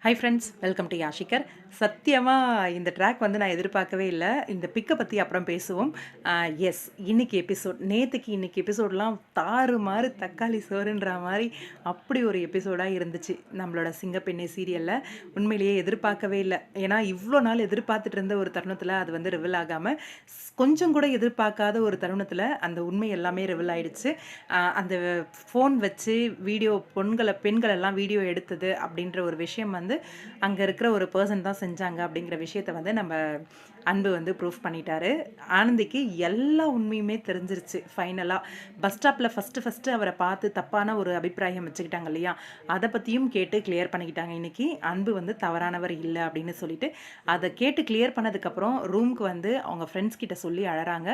Hi friends, welcome to யாஷிகர். சத்தியமாக இந்த ட்ராக் வந்து நான் எதிர்பார்க்கவே இல்லை. இந்த பிக்கை பற்றி அப்புறம் பேசுவோம். எஸ், இன்னைக்கு எபிசோட் இன்னைக்கு எபிசோடெலாம் தாறுமாறு தக்காளி சோறுன்ற மாதிரி அப்படி ஒரு எபிசோடாக இருந்துச்சு நம்மளோட சிங்கப்பெண்ணை சீரியலில். உண்மையிலேயே எதிர்பார்க்கவே இல்லை. ஏன்னா இவ்வளோ நாள் எதிர்பார்த்துட்டு இருந்த ஒரு தருணத்தில் அது வந்து ரிவீல் ஆகாமல் கொஞ்சம் கூட எதிர்பார்க்காத ஒரு தருணத்தில் அந்த உண்மை எல்லாமே ரிவீல் ஆயிடுச்சு. அந்த ஃபோன் வச்சு பெண்கள் எல்லாம் வீடியோ எடுத்தது அப்படின்ற ஒரு விஷயம் வந்து அங்கே இருக்கிற ஒரு பர்சன் தான் செஞ்சாங்க அப்படிங்கிற விஷயத்த வந்து நம்ம அன்பு வந்து ப்ரூஃப் பண்ணிட்டாரு. ஆனந்திக்கு எல்லா உண்மையுமே தெரிஞ்சிருச்சு. ஃபைனலாக பஸ் ஸ்டாப்பில் ஃபஸ்ட்டு அவரை பார்த்து தப்பான ஒரு அபிப்பிராயம் வச்சுக்கிட்டாங்க இல்லையா, அதை பற்றியும் கேட்டு கிளியர் பண்ணிக்கிட்டாங்க. இன்றைக்கி அன்பு வந்து தவறானவர் இல்லை அப்படின்னு சொல்லிட்டு அதை கேட்டு கிளியர் பண்ணதுக்கப்புறம் ரூமுக்கு வந்து அவங்க ஃப்ரெண்ட்ஸ் கிட்ட சொல்லி அழறாங்க.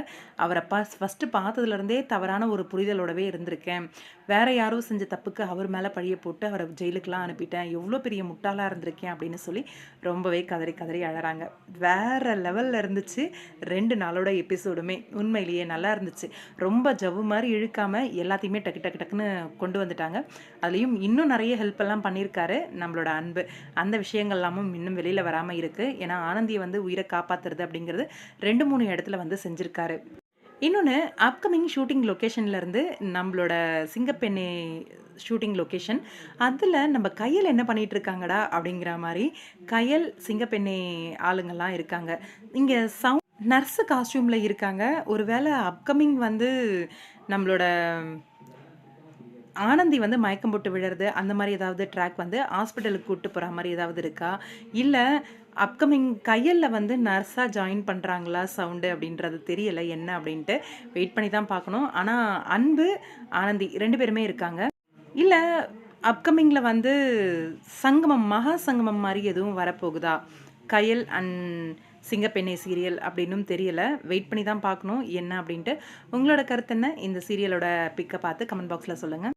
அவரை ஃபஸ்ட்டு பார்த்ததுலேருந்தே தவறான ஒரு புரிதலோடவே இருந்திருக்கேன். வேறு யாரோ செஞ்ச தப்புக்கு அவர் மேலே பழிய போட்டு அவரை ஜெயிலுக்கெலாம் அனுப்பிட்டேன். எவ்வளோ பெரிய முட்டாளாக இருந்திருக்கேன் அப்படின்னு சொல்லி ரொம்பவே கதறி அழறாங்க. வேறு லெவலில் இருந்துச்சு 2 நாளோட எபிசோடுமே. உண்மையிலேயே நல்லா இருந்துச்சு. ரொம்ப ஜவ்வு மாதிரி இழுக்காமல் எல்லாத்தையுமே டக்குன்னு கொண்டு வந்துட்டாங்க. அதுலேயும் இன்னும் நிறைய ஹெல்ப் எல்லாம் பண்ணியிருக்காரு நம்மளோட அன்பு. அந்த விஷயங்கள் எல்லாமும் இன்னும் வெளியில் வராமல் இருக்குது. ஏன்னா ஆனந்தியை வந்து உயிரை காப்பாற்றுறது அப்படிங்கிறது 2-3 இடத்துல வந்து செஞ்சுருக்காரு. இன்னொன்று, அப்கமிங் ஷூட்டிங் லொக்கேஷன்லேருந்து நம்மளோட சிங்கப்பெண்ணை ஷூட்டிங் லொக்கேஷன், அதில் நம்ம கையல் என்ன பண்ணிகிட்ருக்காங்கடா அப்படிங்கிற மாதிரி கையல் சிங்கப்பெண்ணை ஆளுங்கள்லாம் இருக்காங்க. இங்கே நர்ஸு காஸ்டியூமில் இருக்காங்க. ஒரு வேளை அப்கமிங் வந்து நம்மளோட ஆனந்தி வந்து மயக்கம் போட்டு விழுறது அந்த மாதிரி ஏதாவது ட்ராக் வந்து ஹாஸ்பிட்டலுக்கு கூப்பிட்டு போகிற மாதிரி ஏதாவது இருக்கா, இல்லை அப்கமிங் கையலில் வந்து நர்ஸாக ஜாயின் பண்ணுறாங்களா சவுண்டு அப்படின்றது தெரியலை என்ன அப்படின்ட்டு வெயிட் பண்ணி தான் பார்க்கணும். ஆனால் அன்பு ஆனந்தி 2 பேருமே இருக்காங்க. இல்லை அப்கமிங்கில் வந்து மகா சங்கமம் மாதிரி எதுவும் வரப்போகுதா கயல் அண்ட் சிங்கப்பெண்ணை சீரியல் அப்படின்னும் தெரியலை. வெயிட் பண்ணி தான் பார்க்கணும் என்ன அப்படின்ட்டு. உங்களோட கருத்து என்ன? இந்த சீரியலோட பிக்கை பார்த்து கமெண்ட் பாக்ஸில் சொல்லுங்கள்.